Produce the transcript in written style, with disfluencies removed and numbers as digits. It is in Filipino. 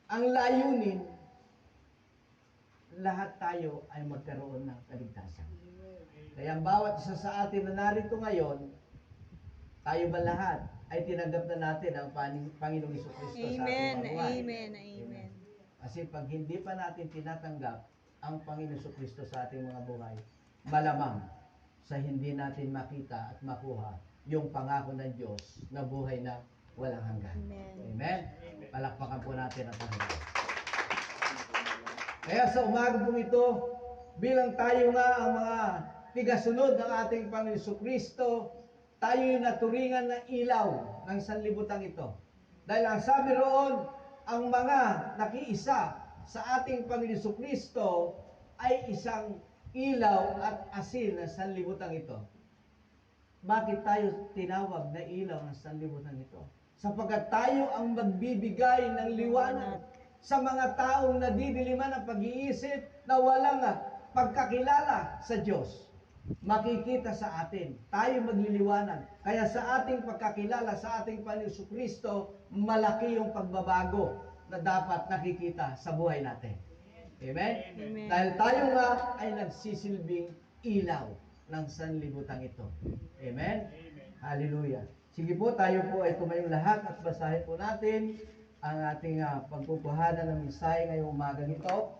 ang layunin, lahat tayo ay magkaroon ng kaligtasan. Kaya ang bawat isa sa atin na narito ngayon, tayo ba lahat ay tinanggap na natin ang Panginoong Jesucristo sa ating mga buhay? Amen. Amen. Kasi pag hindi pa natin tinatanggap ang Panginoong Jesucristo sa ating mga buhay, malamang sa hindi natin makita at makuha yung pangako ng Diyos na buhay na walang hanggan. Amen? Palakpakan po natin ang Panginoon. Kaya sa umaga pong ito, bilang tayo nga ang mga tigasunod ng ating Panginoon Jesucristo, tayo yung naturingan na ilaw ng sanlibutan ito. Dahil ang sabi roon, ang mga nakiisa sa ating Panginoon Jesucristo ay isang ilaw at asin ng sanlibutan ito. Bakit tayo tinawag na ilaw ng sanlibutan ito? Sapagkat tayo ang magbibigay ng liwanag sa mga taong nadidiliman ng pag-iisip na walang pagkakilala sa Diyos. Makikita sa atin, tayo magliliwanag. Kaya sa ating pagkakilala sa ating Panginoon Jesucristo, malaki yung pagbabago na dapat nakikita sa buhay natin. Amen? Amen. Dahil tayo nga ay nagsisilbing ilaw ng sanlibutan ito. Amen? Hallelujah. Sige po, tayo po ay tumayong lahat at basahin po natin ang ating pagkukuhanan ng mensahe ngayong umaga nito.